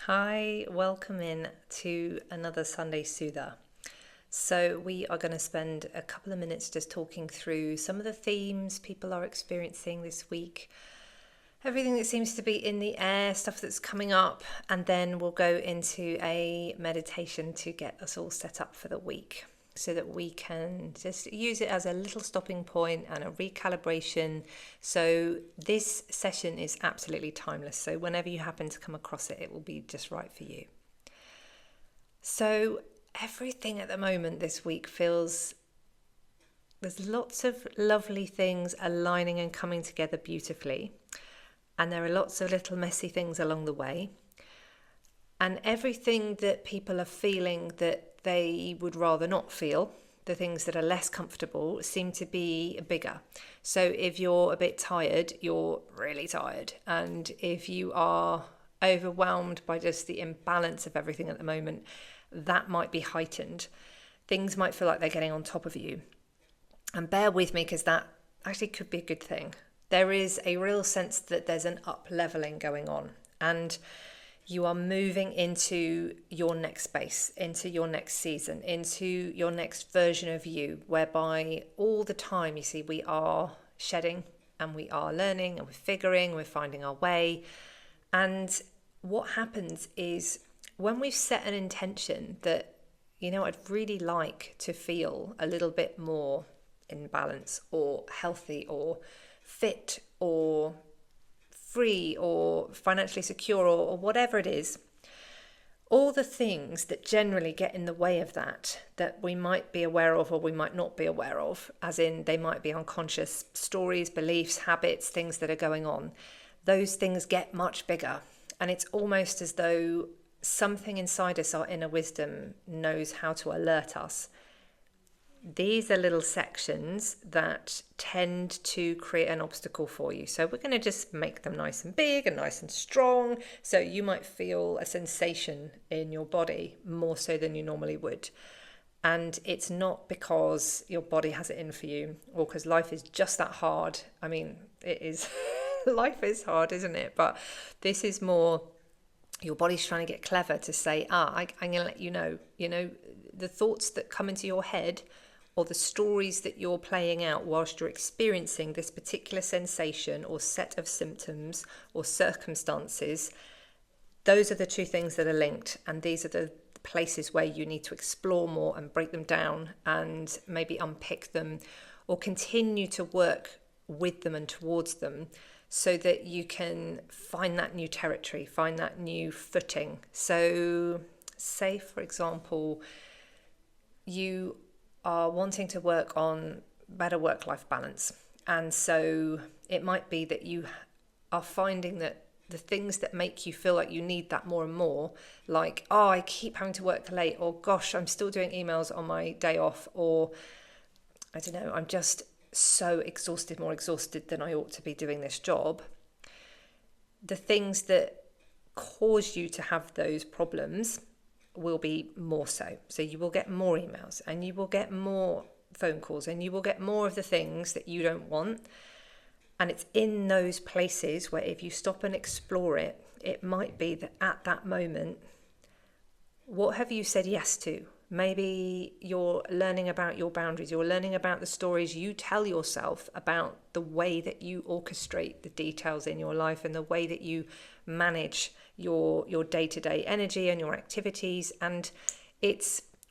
Hi, welcome in to another Sunday Soother. So, we are going to spend a couple of minutes just talking through some of the themes people are experiencing this week, everything that seems to be in the air, stuff that's coming up, and then we'll go into a meditation to get us all set up for the week so that we can just use it as a little stopping point and a recalibration. So this session is absolutely timeless. So whenever you happen to come across it, it will be just right for you. So everything at the moment this week feels there's lots of lovely things aligning and coming together beautifully. And there are lots of little messy things along the way. And everything that people are feeling that they would rather not feel, the things that are less comfortable, seem to be bigger. So if you're a bit tired, you're really tired. And if you are overwhelmed by just the imbalance of everything at the moment, that might be heightened. Things might feel like they're getting on top of you. And bear with me, because that actually could be a good thing. There is a real sense that there's an up-leveling going on. And you are moving into your next space, into your next season, into your next version of you, whereby all the time, you see, we are shedding and we are learning and we're figuring, we're finding our way. And what happens is when we've set an intention that, I'd really like to feel a little bit more in balance or healthy or fit or free or financially secure or whatever it is, all the things that generally get in the way of that we might be aware of or we might not be aware of, as in they might be unconscious stories, beliefs, habits, things that are going on, those things get much bigger. And it's almost as though something inside us, our inner wisdom, knows how to alert us. These are little sections that tend to create an obstacle for you. So we're going to just make them nice and big and nice and strong. So you might feel a sensation in your body more so than you normally would. And it's not because your body has it in for you or because life is just that hard. I mean, it is, life is hard, isn't it? But this is more your body's trying to get clever to say, I'm going to let you know, the thoughts that come into your head or the stories that you're playing out whilst you're experiencing this particular sensation or set of symptoms or circumstances, those are the two things that are linked. And these are the places where you need to explore more and break them down and maybe unpick them or continue to work with them and towards them so that you can find that new territory, find that new footing. So say, for example, you are wanting to work on better work-life balance. And so it might be that you are finding that the things that make you feel like you need that more and more, like, I keep having to work late, or gosh, I'm still doing emails on my day off, or I don't know, I'm just so exhausted, more exhausted than I ought to be doing this job. The things that cause you to have those problems will be more so. So you will get more emails and you will get more phone calls and you will get more of the things that you don't want. And it's in those places where if you stop and explore it, it might be that at that moment, what have you said yes to? Maybe you're learning about your boundaries. You're learning about the stories you tell yourself about the way that you orchestrate the details in your life and the way that you manage your day-to-day energy and your activities. And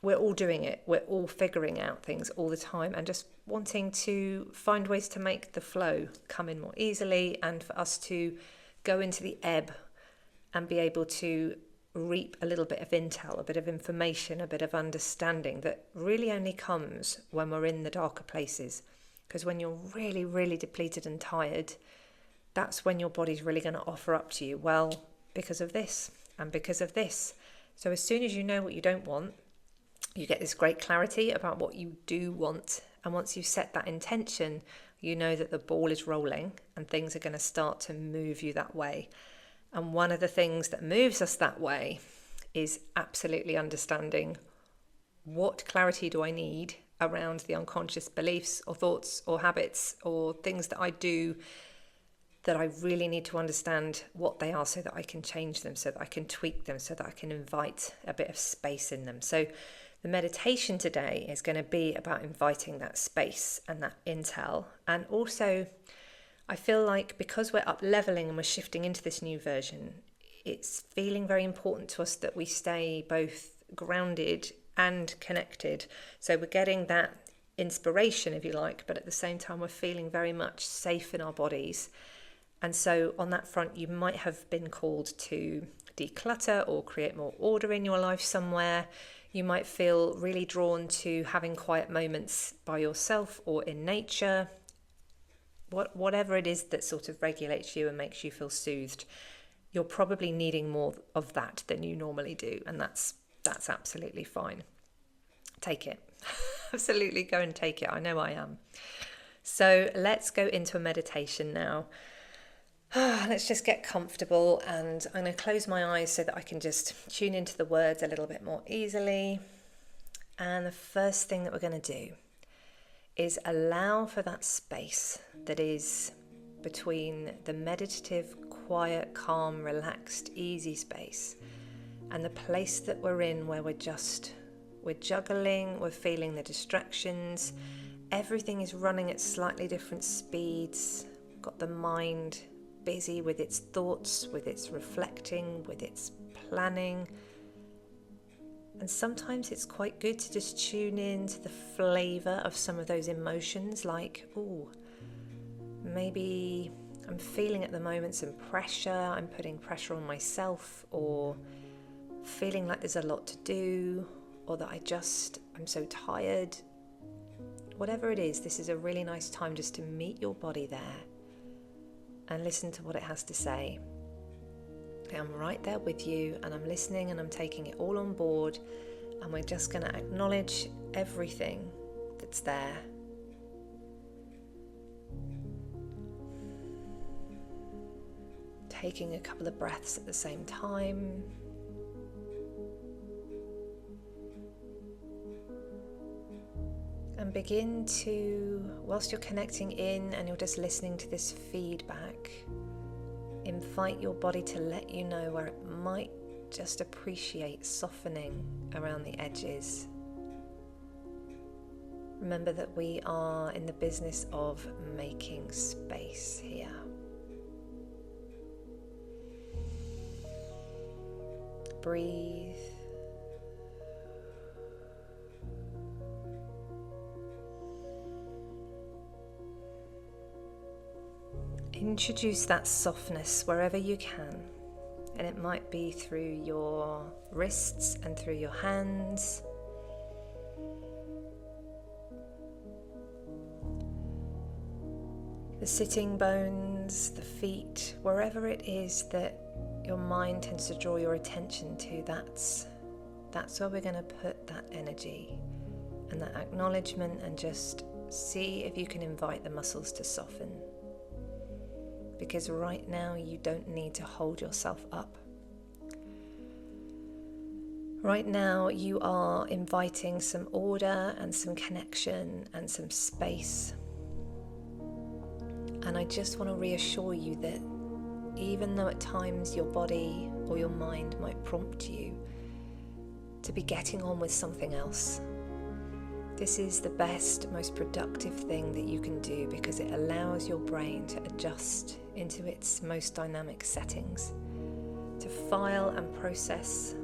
we're all doing it. We're all figuring out things all the time and just wanting to find ways to make the flow come in more easily and for us to go into the ebb and be able to reap a little bit of intel, a bit of information, a bit of understanding that really only comes when we're in the darker places. Because when you're really, really depleted and tired, that's when your body's really going to offer up to you, well, because of this and because of this. So as soon as you know what you don't want, you get this great clarity about what you do want. And once you set that intention, you know that the ball is rolling and things are going to start to move you that way. And one of the things that moves us that way is absolutely understanding what clarity do I need around the unconscious beliefs or thoughts or habits or things that I do that I really need to understand what they are so that I can change them, so that I can tweak them, so that I can invite a bit of space in them. So the meditation today is going to be about inviting that space and that intel. And also, I feel like because we're up leveling and we're shifting into this new version, it's feeling very important to us that we stay both grounded and connected. So we're getting that inspiration, if you like, but at the same time we're feeling very much safe in our bodies. And so on that front, you might have been called to declutter or create more order in your life somewhere. You might feel really drawn to having quiet moments by yourself or in nature. Whatever it is that sort of regulates you and makes you feel soothed, you're probably needing more of that than you normally do, and that's absolutely fine. Take it. Absolutely go and take it. I know I am. So let's go into a meditation now. Let's just get comfortable, and I'm going to close my eyes so that I can just tune into the words a little bit more easily. And the first thing that we're going to do is allow for that space that is between the meditative, quiet, calm, relaxed, easy space and the place that we're in where we're juggling, we're feeling the distractions, everything is running at slightly different speeds, got the mind busy with its thoughts, with its reflecting, with its planning. And sometimes it's quite good to just tune in to the flavour of some of those emotions, like, maybe I'm feeling at the moment some pressure, I'm putting pressure on myself, or feeling like there's a lot to do, or that I'm so tired. Whatever it is, this is a really nice time just to meet your body there and listen to what it has to say. I'm right there with you, and I'm listening, and I'm taking it all on board, and we're just going to acknowledge everything that's there. Taking a couple of breaths at the same time. And begin to, whilst you're connecting in and you're just listening to this feedback, invite your body to let you know where it might just appreciate softening around the edges. Remember that we are in the business of making space here. Breathe. Introduce that softness wherever you can, and it might be through your wrists and through your hands. The sitting bones, the feet, wherever it is that your mind tends to draw your attention to, that's where we're going to put that energy and that acknowledgement, and just see if you can invite the muscles to soften. Because right now you don't need to hold yourself up. Right now you are inviting some order and some connection and some space. And I just want to reassure you that even though at times your body or your mind might prompt you to be getting on with something else, this is the best, most productive thing that you can do, because it allows your brain to adjust into its most dynamic settings, to file and process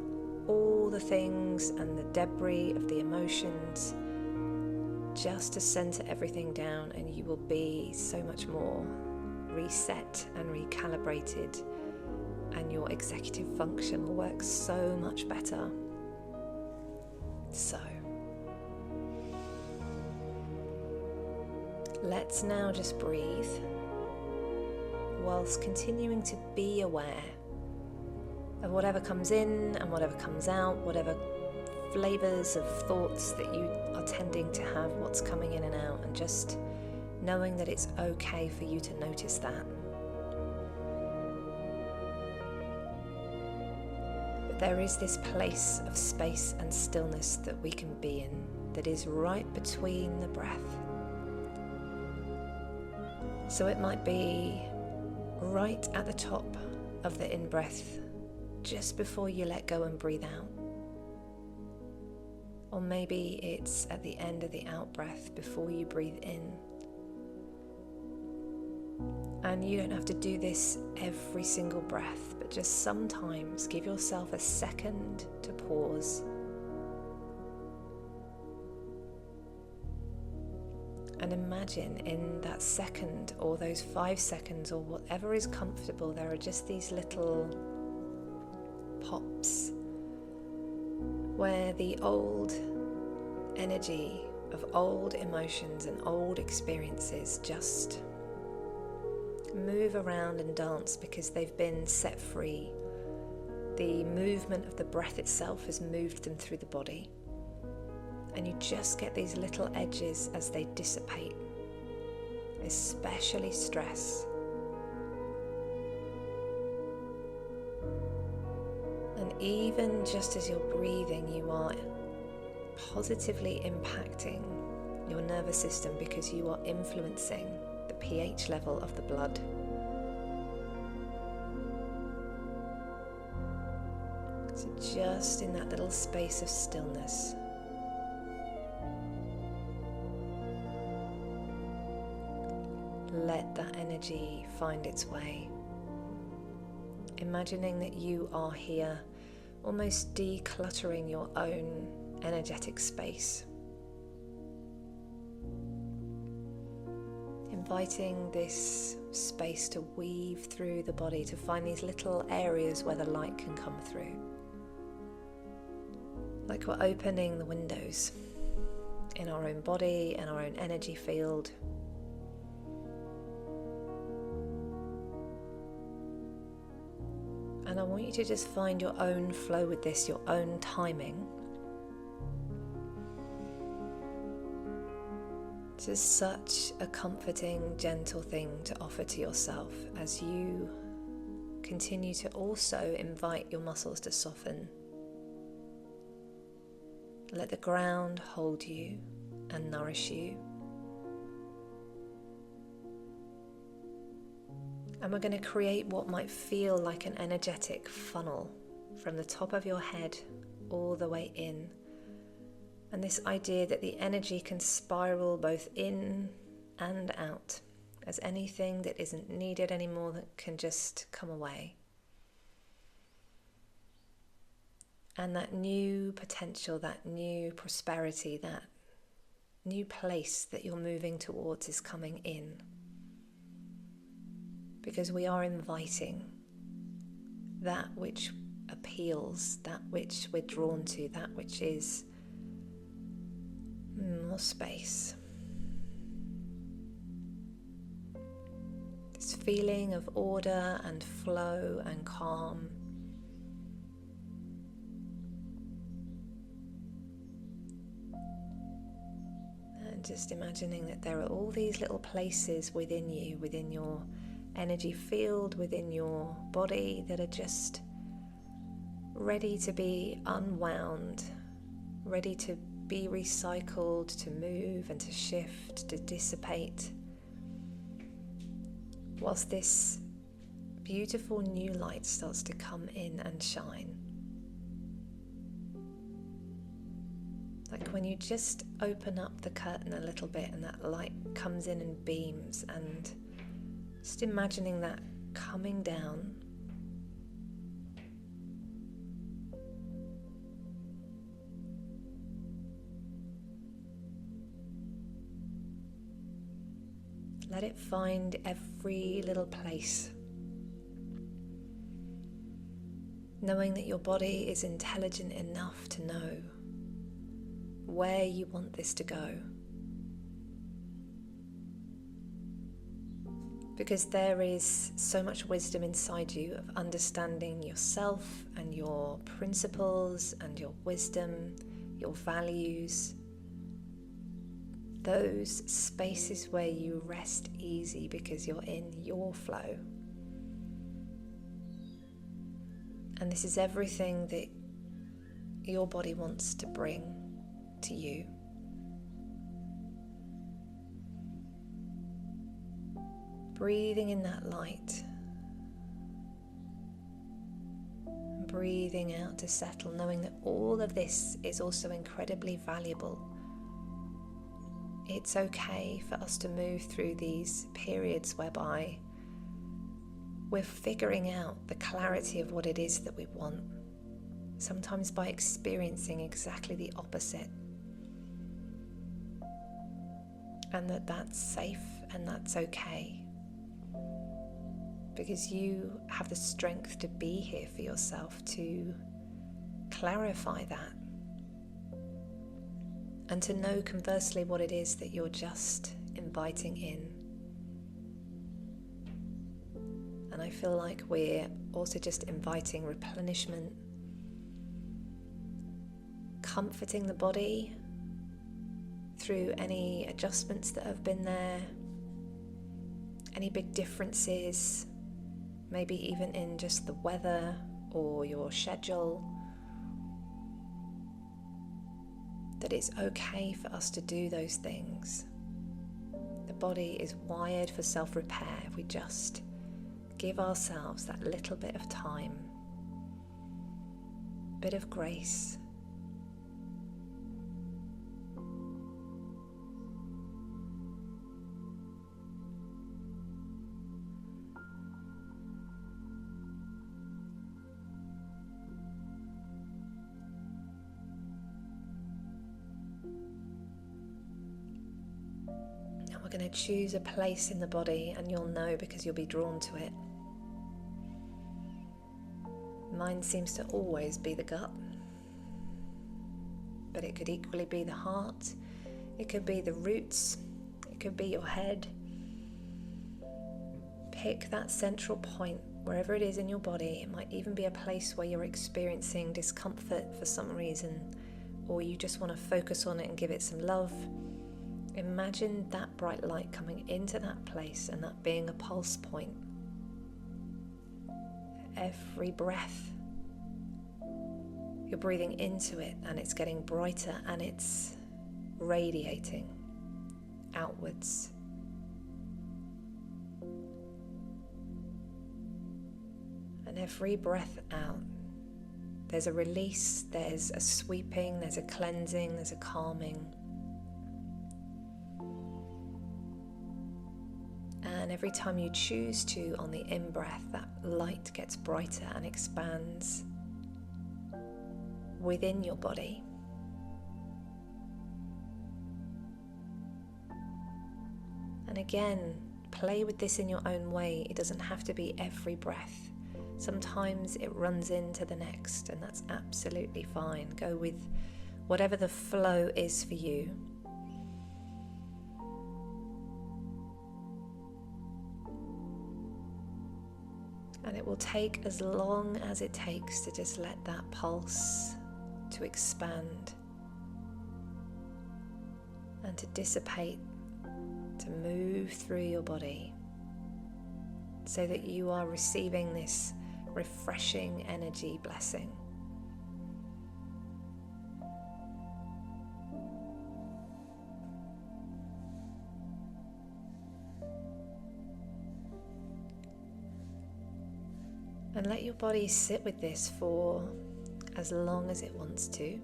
all the things and the debris of the emotions, just to center everything down, and you will be so much more reset and recalibrated, and your executive function will work so much better. So let's now just breathe whilst continuing to be aware of whatever comes in and whatever comes out, whatever flavors of thoughts that you are tending to have, what's coming in and out, and just knowing that it's okay for you to notice that. But there is this place of space and stillness that we can be in, that is right between the breath. So it might be right at the top of the in-breath, just before you let go and breathe out. Or maybe it's at the end of the out-breath before you breathe in. And you don't have to do this every single breath, but just sometimes give yourself a second to pause. And imagine in that second or those 5 seconds or whatever is comfortable, there are just these little pops where the old energy of old emotions and old experiences just move around and dance because they've been set free. The movement of the breath itself has moved them through the body. And you just get these little edges as they dissipate, especially stress. And even just as you're breathing, you are positively impacting your nervous system because you are influencing the pH level of the blood. So just in that little space of stillness, let that energy find its way. Imagining that you are here, almost decluttering your own energetic space. Inviting this space to weave through the body, to find these little areas where the light can come through. Like we're opening the windows in our own body and our own energy field. And I want you to just find your own flow with this, your own timing. This is such a comforting, gentle thing to offer to yourself as you continue to also invite your muscles to soften. Let the ground hold you and nourish you. And we're going to create what might feel like an energetic funnel from the top of your head all the way in. And this idea that the energy can spiral both in and out, as anything that isn't needed anymore that can just come away. And that new potential, that new prosperity, that new place that you're moving towards is coming in. Because we are inviting that which appeals, that which we're drawn to, that which is more space. This feeling of order and flow and calm. And just imagining that there are all these little places within you, within your energy field, within your body, that are just ready to be unwound, ready to be recycled, to move and to shift, to dissipate, whilst this beautiful new light starts to come in and shine. Like when you just open up the curtain a little bit and that light comes in and beams, and just imagining that coming down. Let it find every little place. Knowing that your body is intelligent enough to know where you want this to go. Because there is so much wisdom inside you of understanding yourself and your principles and your wisdom, your values. Those spaces where you rest easy because you're in your flow. And this is everything that your body wants to bring to you. Breathing in that light Breathing out to settle, knowing that all of this is also incredibly valuable. It's okay for us to move through these periods whereby we're figuring out the clarity of what it is that we want, sometimes by experiencing exactly the opposite. And that's safe and that's okay. Because you have the strength to be here for yourself, to clarify that. And to know conversely what it is that you're just inviting in. And I feel like we're also just inviting replenishment, comforting the body through any adjustments that have been there, any big differences, maybe even in just the weather or your schedule. That it's okay for us to do those things. The body is wired for self-repair if we just give ourselves that little bit of time, bit of grace. We're going to choose a place in the body, and you'll know because you'll be drawn to it. Mine seems to always be the gut, but it could equally be the heart, it could be the roots, it could be your head. Pick that central point, wherever it is in your body. It might even be a place where you're experiencing discomfort for some reason, or you just want to focus on it and give it some love. Imagine that bright light coming into that place and that being a pulse point. Every breath, you're breathing into it and it's getting brighter and it's radiating outwards. And every breath out, there's a release, there's a sweeping, there's a cleansing, there's a calming. And every time you choose to, on the in-breath, that light gets brighter and expands within your body. And again, play with this in your own way. It doesn't have to be every breath. Sometimes it runs into the next, and that's absolutely fine. Go with whatever the flow is for you. And it will take as long as it takes to just let that pulse to expand and to dissipate, to move through your body so that you are receiving this refreshing energy blessing. And let your body sit with this for as long as it wants to.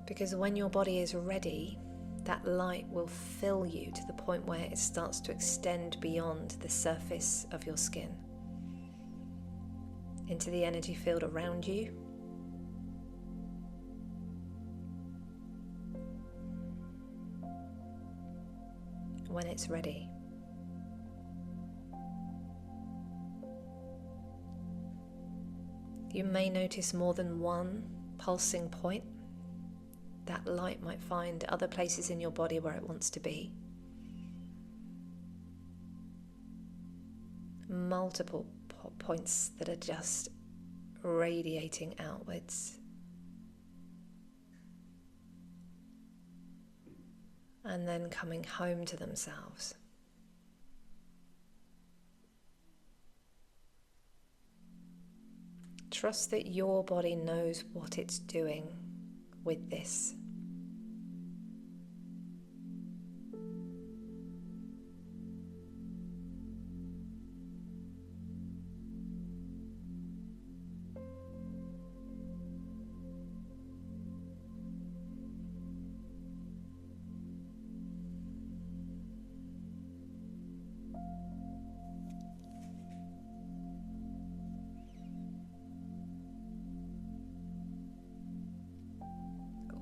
Because when your body is ready, that light will fill you to the point where it starts to extend beyond the surface of your skin, into the energy field around you. When it's ready. You may notice more than one pulsing point. That light might find other places in your body where it wants to be. Multiple points that are just radiating outwards. And then coming home to themselves. Trust that your body knows what it's doing with this.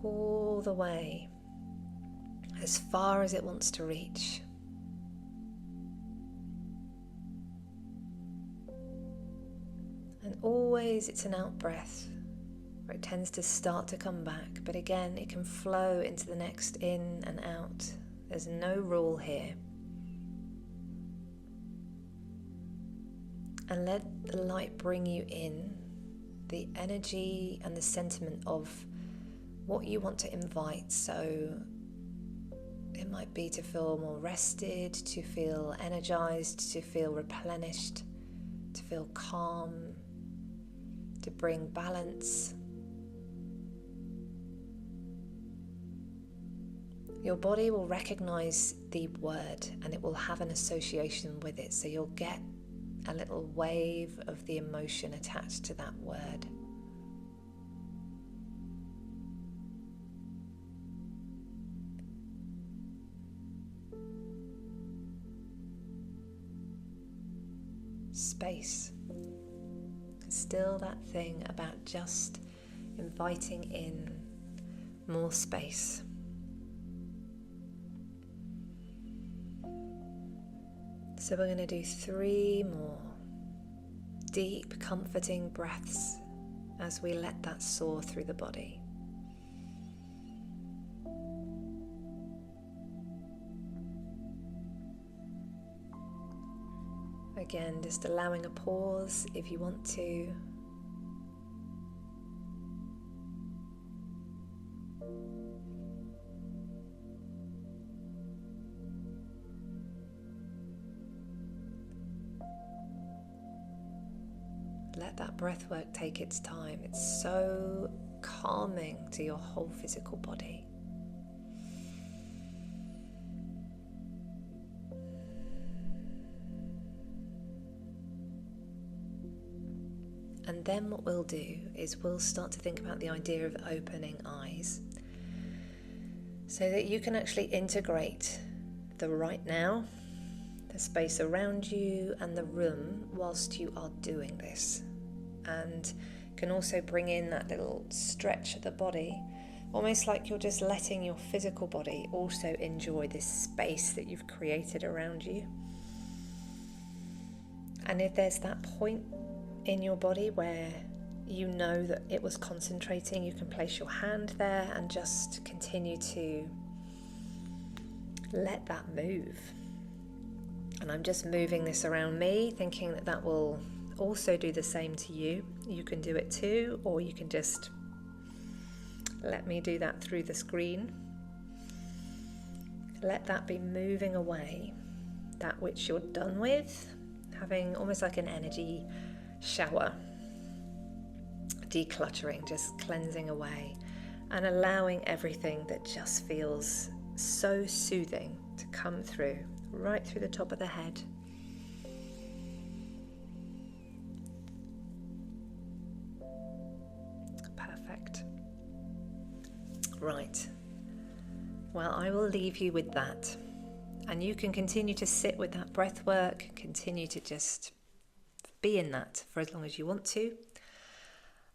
all the way as far as it wants to reach. And always it's an out breath where it tends to start to come back, but again it can flow into the next in and out. There's no rule here. And let the light bring you in, the energy and the sentiment of what you want to invite. So it might be to feel more rested, to feel energized, to feel replenished, to feel calm, to bring balance. Your body will recognize the word and it will have an association with it. So you'll get a little wave of the emotion attached to that word. Space. Still that thing about just inviting in more space. So we're going to do 3 more deep, comforting breaths as we let that soar through the body. Again, just allowing a pause if you want to. Let that breath work take its time. It's so calming to your whole physical body. And then what we'll do is we'll start to think about the idea of opening eyes so that you can actually integrate the right now, the space around you and the room whilst you are doing this. And can also bring in that little stretch of the body, almost like you're just letting your physical body also enjoy this space that you've created around you. And if there's that point in your body where you know that it was concentrating, you can place your hand there and just continue to let that move. And I'm just moving this around me, thinking that that will also do the same to you. You can do it too, or you can just let me do that through the screen. Let that be moving away, that which you're done with, having almost like an energy shower, decluttering, just cleansing away and allowing everything that just feels so soothing to come through, right through the top of the head. Perfect. Right. Well, I will leave you with that. And you can continue to sit with that breath work, continue to just be in that for as long as you want to.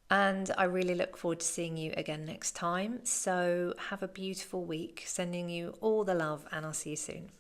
And I really look forward to seeing you again next time. So have a beautiful week, sending you all the love, and I'll see you soon.